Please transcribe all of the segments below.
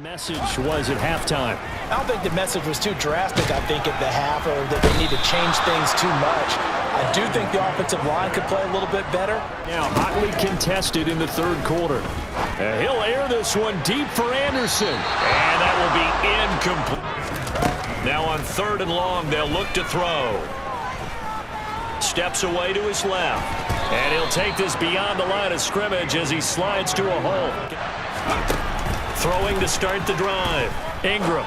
Message was at halftime. I don't think the message was too drastic, I think, at the half, or that they need to change things too much. I do think the offensive line could play a little bit better. Now hotly contested in the third quarter. He'll air this one deep for Anderson. And that will be incomplete. Now on 3rd and long, they'll look to throw. Steps away to his left. And he'll take this beyond the line of scrimmage as he slides to a hole. Throwing to start the drive. Ingram.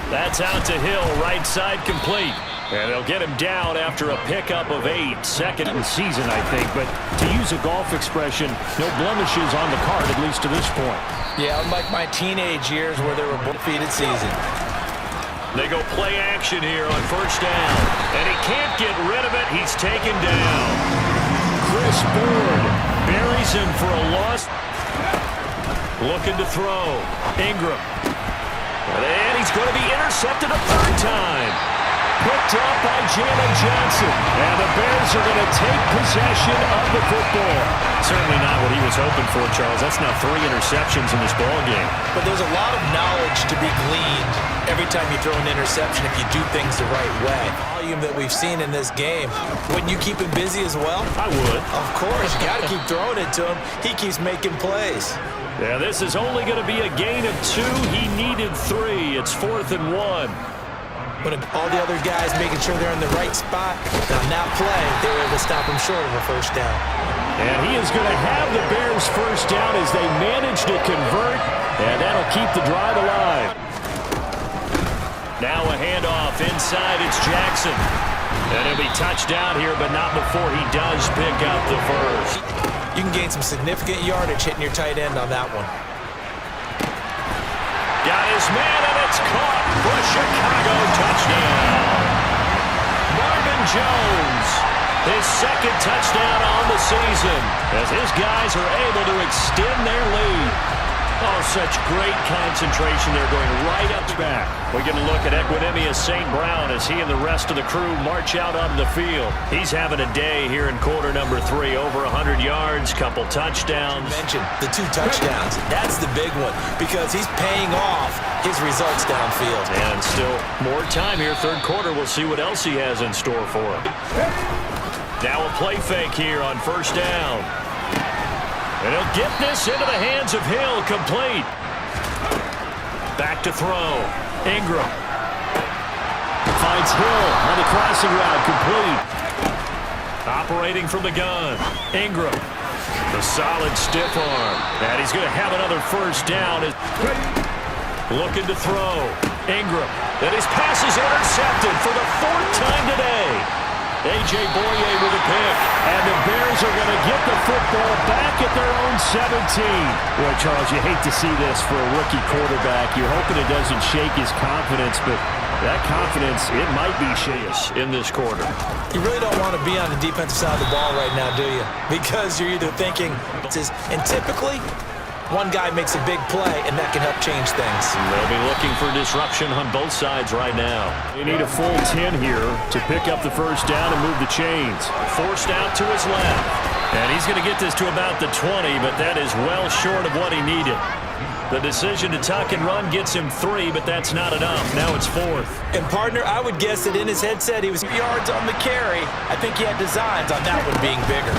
That's out to Hill, right side complete. And they'll get him down after a pickup of 8. Second in the season, I think. But to use a golf expression, no blemishes on the card, at least to this point. Yeah, unlike my teenage years where there were undefeated season. They go play action here on 1st down. And he can't get rid of it. He's taken down. Chris Board buries him for a loss. Looking to throw. Ingram. And he's going to be intercepted a 3rd time. Picked up by Jalen Johnson. And the Bears are going to take possession of the football. Certainly not what he was hoping for, Charles. That's now 3 interceptions in this ballgame. But there's a lot of knowledge to be gleaned every time you throw an interception if you do things the right way. The volume that we've seen in this game, wouldn't you keep him busy as well? I would. Of course. You got to keep throwing it to him. He keeps making plays. Yeah, this is only going to be a gain of 2. He needed 3. It's 4th and 1. When all the other guys making sure they're in the right spot, on that play, they were able to stop him short of a 1st down. And he is going to have the Bears 1st down as they manage to convert, and that'll keep the drive alive. Now a handoff inside. It's Jackson. And he'll be touched down here, but not before he does pick up the first. You can gain some significant yardage hitting your tight end on that one. Got his man, and it's caught for a Chicago touchdown. Marvin Jones, his 2nd touchdown on the season, as his guys are able to extend their lead. Oh, such great concentration there, going right up back. We get a look at Equinemius St. Brown as he and the rest of the crew march out on the field. He's having a day here in quarter number 3. Over 100 yards, couple touchdowns. Mentioned the 2 touchdowns. That's the big one because he's paying off his results downfield. And still more time here, 3rd quarter. We'll see what else he has in store for him. Now a play fake here on 1st down. And he'll get this into the hands of Hill, complete. Back to throw. Ingram. Finds Hill on the crossing route, complete. Operating from the gun. Ingram. The solid stiff arm. And he's going to have another 1st down. Looking to throw. Ingram. And his pass is intercepted for the 4th time today. A.J. Boye with a pick, and the Bears are going to get the football back at their own 17. Boy, Charles, you hate to see this for a rookie quarterback. You're hoping it doesn't shake his confidence, but that confidence, it might be shaken in this quarter. You really don't want to be on the defensive side of the ball right now, do you? Because you're either thinking, and typically, one guy makes a big play, and that can help change things. They'll be looking for disruption on both sides right now. You need a full 10 here to pick up the 1st down and move the chains. Forced out to his left. And he's going to get this to about the 20, but that is well short of what he needed. The decision to tuck and run gets him 3, but that's not enough. Now it's 4th. And, partner, I would guess that in his headset he was yards on the carry. I think he had designs on that one being bigger.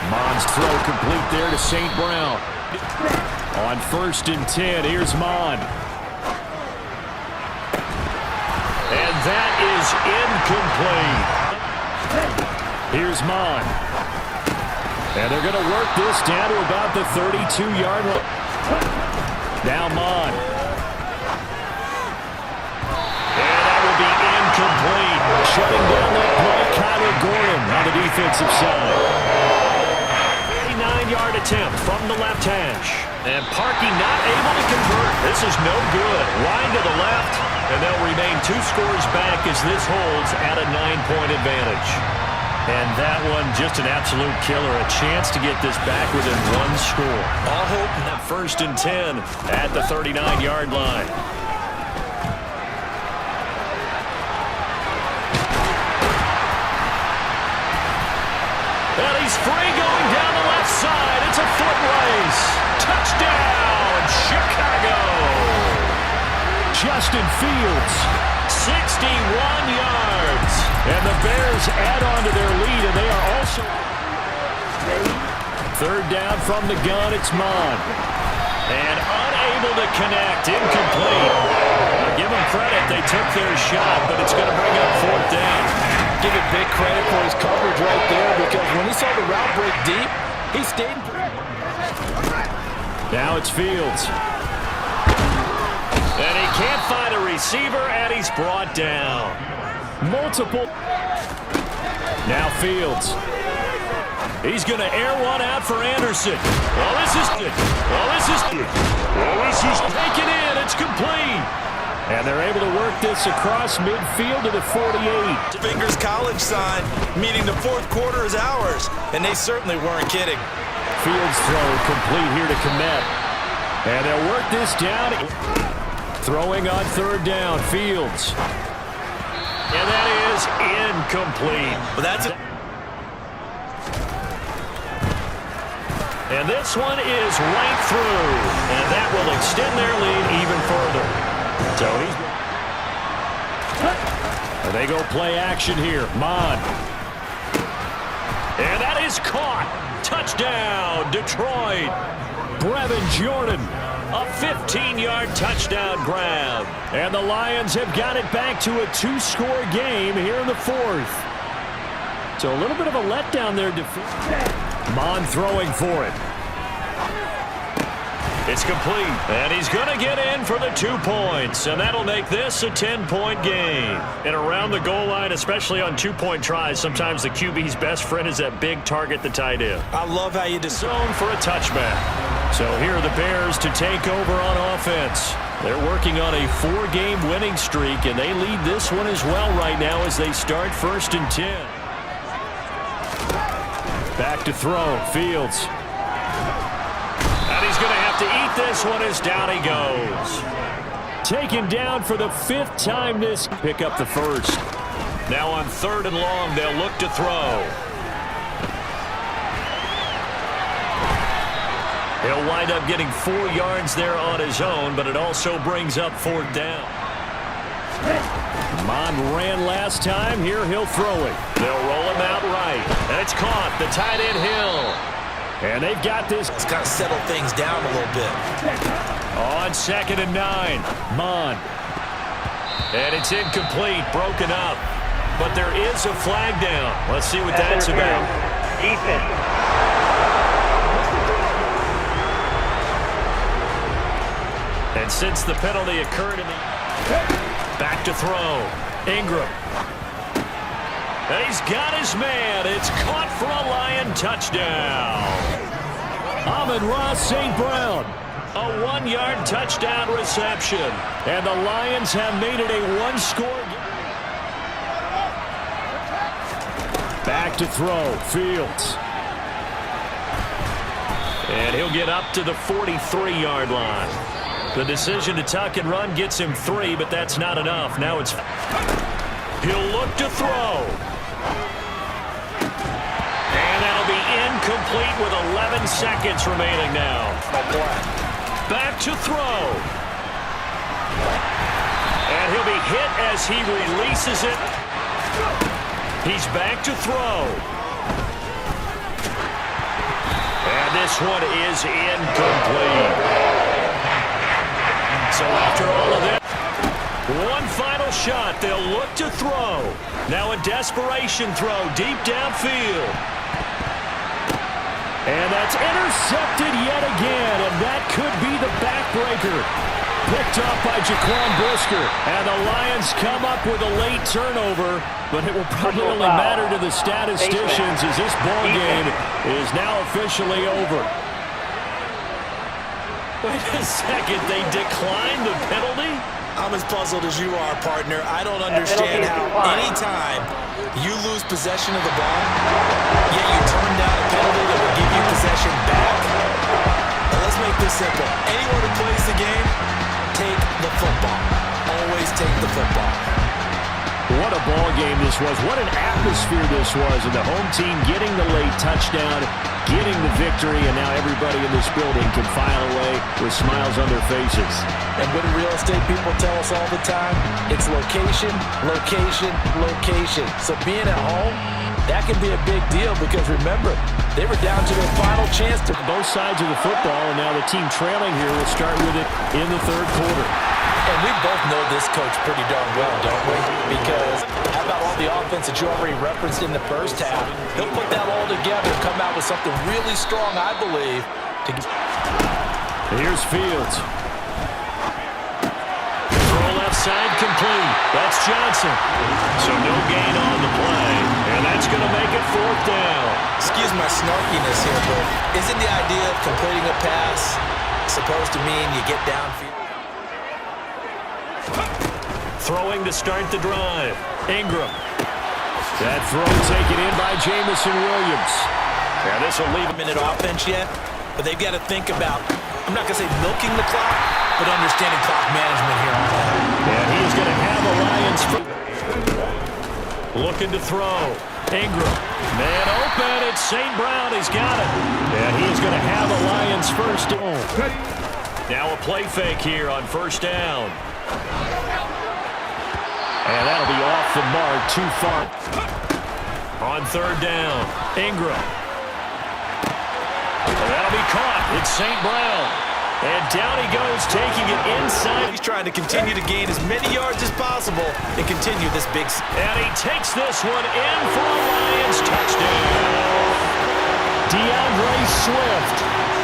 Mon's throw complete there to St. Brown. On 1st and 10, here's Mon. And that is incomplete. Here's Mon. And they're going to work this down to about the 32-yard line. Now Mon. And that will be incomplete. Shutting down that play, Kyler Gordon on the defensive side. 9-yard attempt from the left hash. And Parkey not able to convert. This is no good. Line to the left, and they'll remain 2 scores back as this holds at a 9-point advantage. And that one just an absolute killer. A chance to get this back within 1 score. All hope in that 1st and 10 at the 39-yard line. And he's free going down the left side. It's a foot race. Touchdown. Justin Fields. 61 yards. And the Bears add on to their lead, and they are also... Third down from the gun, it's Mon. And unable to connect, incomplete. Give them credit, they took their shot, but it's going to bring up fourth down. Give it big credit for his coverage right there, because when he saw the route break deep, he stayed. Now it's Fields. And he can't find a receiver, and he's brought down. Multiple. Now Fields. He's going to air one out for Anderson. This is taken in. It's complete. And they're able to work this across midfield to the 48. Fingers college sign, meaning the fourth quarter is ours. And they certainly weren't kidding. Fields throw complete here to Komet. And they'll work this down. Throwing on third down, Fields. And that is incomplete. But that's it. And this one is right through. And that will extend their lead even further. So they go play action here. Mon. And that is caught. Touchdown, Detroit. Brevin Jordan. A 15-yard touchdown grab. And the Lions have got it back to a two-score game here in the fourth. So a little bit of a letdown there. Mon throwing for it. It's complete. And he's going to get in for the 2 points. And that'll make this a 10-point game. And around the goal line, especially on two-point tries, sometimes the QB's best friend is that big target, the tight end. I love how you zone for a touchback. So here are the Bears to take over on offense. They're working on a 4-game winning streak, and they lead this one as well right now as they start 1st and 10. Back to throw. Fields. And he's going to have to eat this one as down he goes. Taken down for the 5th time this. Pick up the first. Now on 3rd and long, they'll look to throw. He'll wind up getting 4 yards there on his own, but it also brings up 4th down. Mon ran last time. Here he'll throw it. They'll roll him out right. And it's caught. The tight end Hill. And they've got this. It's got to settle things down a little bit. On 2nd and 9. Mon. And it's incomplete. Broken up. But there is a flag down. Let's see what that's about. Defense. And since the penalty occurred in the... Back to throw. Ingram. And he's got his man. It's caught for a Lion touchdown. Amon-Ra St. Brown. A 1-yard touchdown reception. And the Lions have made it a 1-score game. Back to throw. Fields. And he'll get up to the 43-yard line. The decision to tuck and run gets him 3, but that's not enough. Now it's... He'll look to throw. And that'll be incomplete with 11 seconds remaining now. Back to throw. And he'll be hit as he releases it. He's back to throw. And this one is incomplete. So after all of this, one final shot. They'll look to throw. Now a desperation throw deep downfield. And that's intercepted yet again, and that could be the backbreaker. Picked up by Jaquan Brisker. And the Lions come up with a late turnover, but it will probably only matter to the statisticians as this ball game is now officially over. Wait a second, they declined the penalty? I'm as puzzled as you are, partner. I don't understand how anytime you lose possession of the ball, yet you turn down a penalty that will give you possession back. Now let's make this simple. Anyone who plays the game, take the football. Always take the football. What a ball game this was. What an atmosphere this was. And the home team getting the late touchdown, getting the victory, and now everybody in this building can file away with smiles on their faces. And what do real estate people tell us all the time? It's location, location, location. So being at home, that can be a big deal because remember, they were down to their final chance to both sides of the football, and now the team trailing here will start with it in the third quarter. And we both know this coach pretty darn well, don't we? Because how about all the offense that you already referenced in the first half? He'll put that all together and come out with something really strong, I believe. Here's Fields. Throw left side complete. That's Johnson. So no gain on the play, and that's going to make it fourth down. Excuse my snarkiness here, but isn't the idea of completing a pass supposed to mean you get downfield? Throwing to start the drive. Ingram. That throw taken in by Jamison Williams. Yeah, this will leave a minute offense yet, but they've got to think about, I'm not going to say milking the clock, but understanding clock management here on that. And he is going to have the Lions looking to throw. Ingram. Man open. It's St. Brown. He's got it. And he is going to have the Lions first. Now a play fake here on first down. And that'll be off the mark, too far. On third down, Ingram. And that'll be caught. It's St. Brown. And down he goes, taking it inside. He's trying to continue to gain as many yards as possible and continue this big... And he takes this one in for a Lions touchdown. DeAndre Swift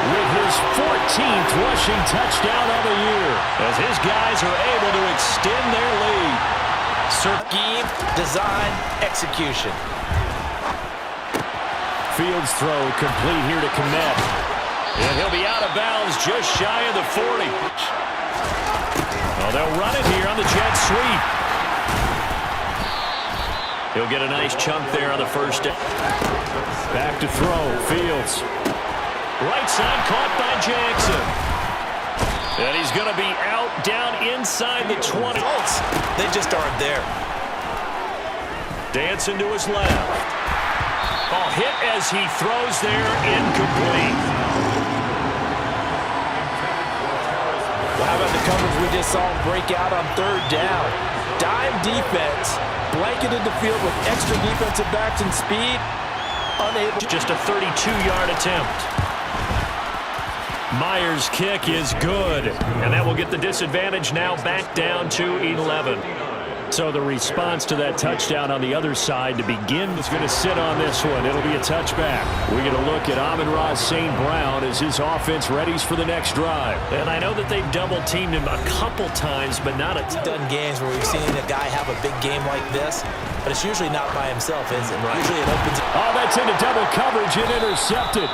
with his 14th rushing touchdown of the year as his guys are able to extend their lead. Scheme, design, execution. Fields throw complete here to Kmet. And he'll be out of bounds just shy of the 40. Oh, they'll run it here on the jet sweep. He'll get a nice chunk there on the first down. Back to throw, Fields. Right side caught by Jackson. And he's going to be out down inside the 20. They just aren't there. Dancing to his left. Oh, hit as he throws there, incomplete. Well, how about the coverage we just saw break out on third down? Dime defense, blanketed the field with extra defensive backs and speed. Unable. Just a 32-yard attempt. Myers' kick is good, and that will get the disadvantage now back down to 11. So the response to that touchdown on the other side to begin is going to sit on this one. It'll be a touchback. We're going to look at Amon-Ra St. Brown as his offense readies for the next drive. And I know that they've double-teamed him a couple times, but not a ton. Done games where we've seen a guy have a big game like this, but it's usually not by himself, is it? Right. Usually it opens. Oh, that's into double coverage and intercepted.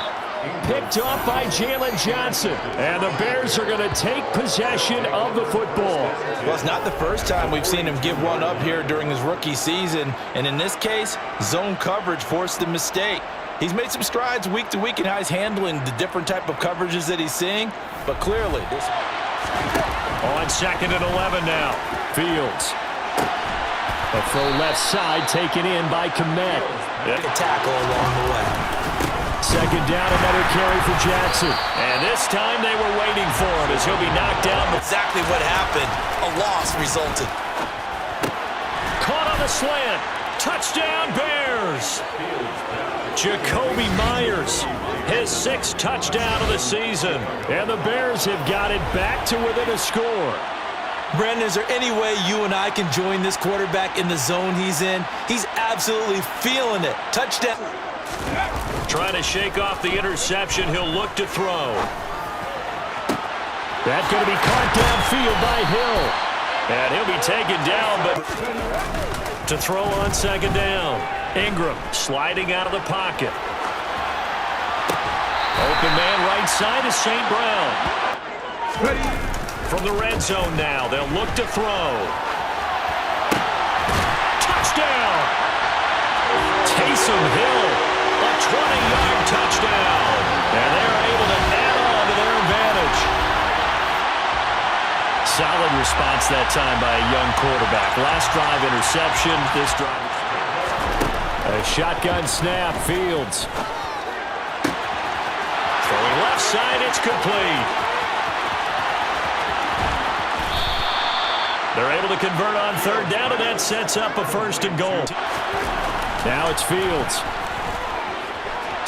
Picked off by Jalen Johnson. And the Bears are going to take possession of the football. Well, it's not the first time we've seen him give one up here during his rookie season. And in this case, zone coverage forced the mistake. He's made some strides week to week in how he's handling the different type of coverages that he's seeing. But clearly, this... On second and 11 now. Fields. A throw left side taken in by Kmet. A tackle along the way. Second down, another carry for Jackson. And this time they were waiting for him as he'll be knocked down. Exactly what happened. A loss resulted. Caught on the slant. Touchdown, Bears. Jacoby Myers, his 6th touchdown of the season. And the Bears have got it back to within a score. Brandon, is there any way you and I can join this quarterback in the zone he's in? He's absolutely feeling it. Touchdown. Trying to shake off the interception. He'll look to throw. That's going to be caught downfield by Hill. And he'll be taken down, but to throw on second down. Ingram sliding out of the pocket. Open man right side is St. Brown. From the red zone now, they'll look to throw. Touchdown! Taysom Hill, a 20-yard touchdown. And they're able to add on to their advantage. Solid response that time by a young quarterback. Last drive interception, this drive. A shotgun snap, Fields. Throwing left side, it's complete. able to convert on third down, and that sets up a 1st and goal. Now it's Fields.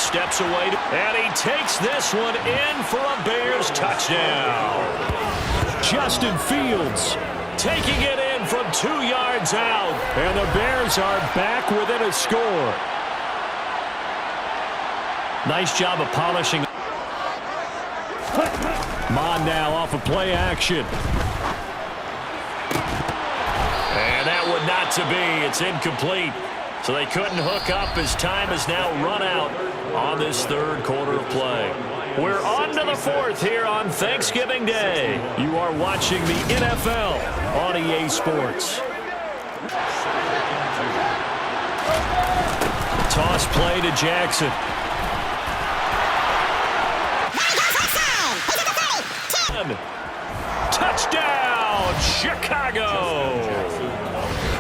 Steps away, and he takes this one in for a Bears touchdown. Justin Fields taking it in from 2 yards out, and the Bears are back within a score. Nice job of polishing. Mon now off of play action. And that would not to be. It's incomplete. So they couldn't hook up as time has now run out on this 3rd quarter of play. We're on to the 4th here on Thanksgiving Day. You are watching the NFL on EA Sports. Toss play to Jackson. Touchdown, Chicago!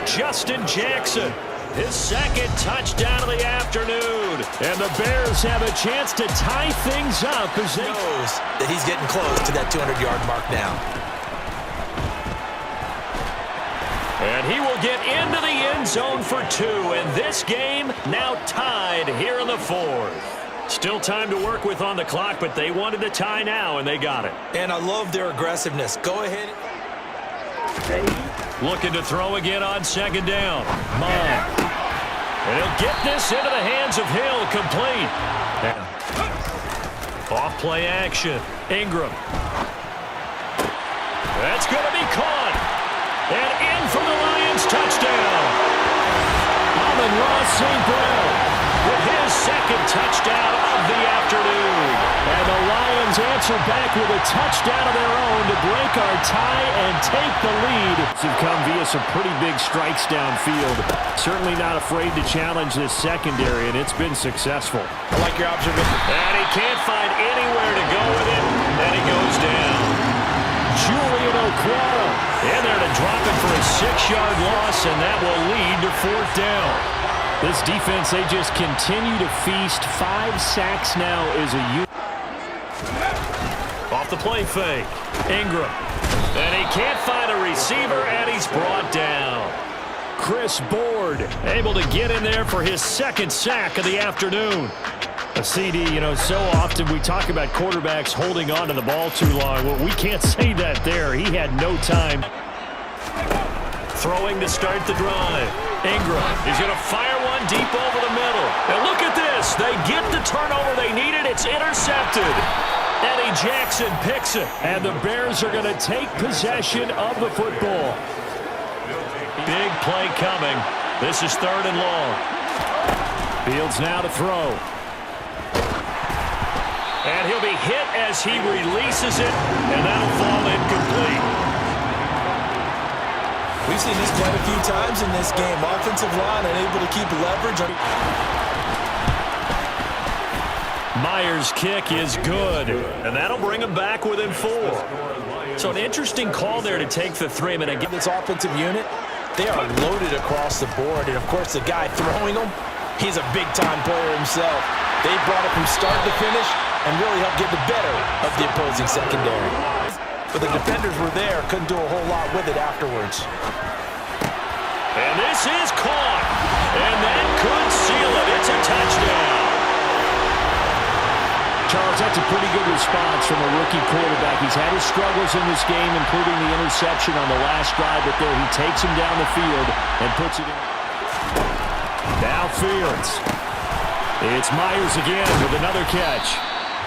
Justin Jackson, his 2nd touchdown of the afternoon. And the Bears have a chance to tie things up as they knows that he's getting close to that 200-yard mark now. And he will get into the end zone for 2. And this game now tied here in the 4th. Still time to work with on the clock, but they wanted the tie now, and they got it. And I love their aggressiveness. Go ahead. Looking to throw again on 2nd down. Mon. And he'll get this into the hands of Hill, complete. Off play action. Ingram. That's going to be caught. And in for the Lions, touchdown. Amon-Ra St. Brown with his 2nd touchdown of the afternoon. And the Lions answer back with a touchdown of their own to break our tie and take the lead. Have come via some pretty big strikes downfield. Certainly not afraid to challenge this secondary, and it's been successful. I like your observation. And he can't find anywhere to go with it, and he goes down. Julian Okwara in there to drop it for a 6-yard loss, and that will lead to 4th down. This defense, they just continue to feast. 5 sacks now is a unit. Off the play fake. Ingram. And he can't find a receiver, and he's brought down. Chris Board able to get in there for his 2nd sack of the afternoon. A CD, so often we talk about quarterbacks holding on to the ball too long. Well, we can't say that there. He had no time. Throwing to start the drive. Ingram is going to fire one deep over the middle. And look at this. They get the turnover they needed. It's intercepted. Eddie Jackson picks it. And the Bears are going to take possession of the football. Big play coming. This is 3rd and long. Fields now to throw. And he'll be hit as he releases it. And that'll fall incomplete. We've seen this quite a few times in this game. Offensive line unable to keep leverage. Myers' kick is good, and that'll bring him back within 4. So an interesting call there to take the 3. And again, this offensive unit, they are loaded across the board. And, of course, the guy throwing them, he's a big-time player himself. They brought it from start to finish and really helped get the better of the opposing secondary. But the defenders were there, couldn't do a whole lot with it afterwards. And this is caught. And that could seal it. It's a touchdown. Charles, that's a pretty good response from a rookie quarterback. He's had his struggles in this game, including the interception on the last drive, but there he takes him down the field and puts it in. Now Fields. It's Myers again with another catch.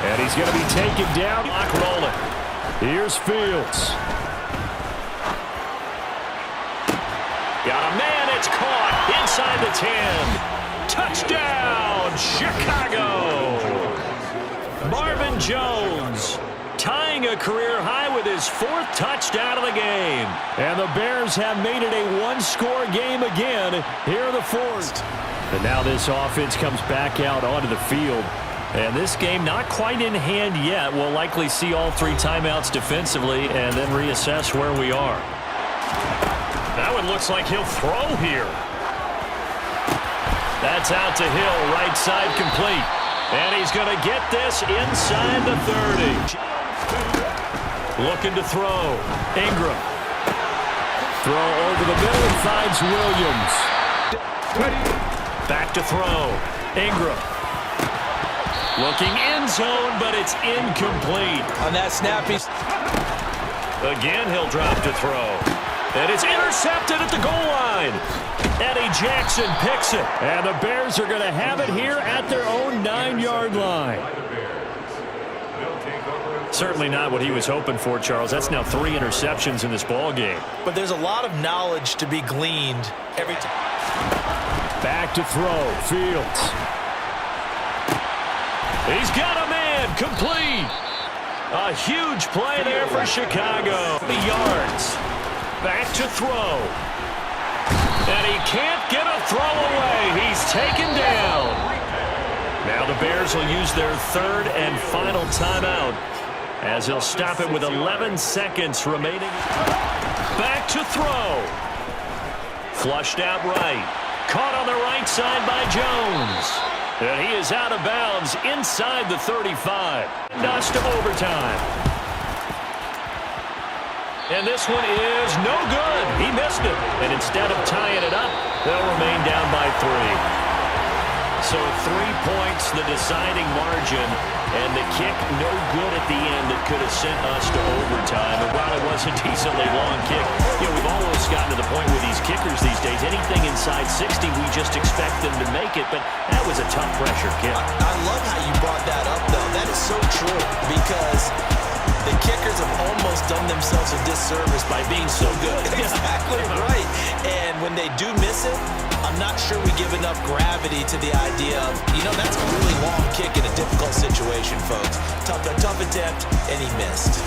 And he's going to be taken down. Clock rolling. Here's Fields. Got a man, it's caught inside the 10. Touchdown, Chicago. Marvin Jones tying a career high with his 4th touchdown of the game. And the Bears have made it a 1-score game again here in the 4th. And now this offense comes back out onto the field. And this game not quite in hand yet. We'll likely see all 3 timeouts defensively and then reassess where we are. That one looks like he'll throw here. That's out to Hill, right side complete. And he's going to get this inside the 30. Looking to throw. Ingram. Throw over the middle and finds Williams. Back to throw. Ingram. Looking end zone, but it's incomplete. On that snap, he's... Again, he'll drop to throw. And it's intercepted at the goal line. Eddie Jackson picks it. And the Bears are going to have it here at their own 9-yard line. Certainly not what he was hoping for, Charles. That's now 3 interceptions in this ball game. But there's a lot of knowledge to be gleaned every time. Back to throw. Fields. He's got a man. Complete. A huge play there for Chicago. The yards. Back to throw. And he can't get a throw away. He's taken down. Now the Bears will use their 3rd and final timeout, as he'll stop it with 11 seconds remaining. Back to throw. Flushed out right. Caught on the right side by Jones. And he is out of bounds inside the 35. Us to overtime. And this one is no good. He missed it. And instead of tying it up, they'll remain down by 3. So 3 points, the deciding margin, and the kick no good at the end that could have sent us to overtime. And while it was a decently long kick, we've almost gotten to the point with these kickers these days, anything inside 60, we just expect them to make it. But that was a tough pressure kick. I love how you brought that up, though. That is so true, because the kickers have almost done themselves a disservice by being so good. Exactly right. And when they do miss it, I'm not sure we give enough gravity to the idea of, that's a really long kick in a difficult situation, folks. Tough attempt, and he missed.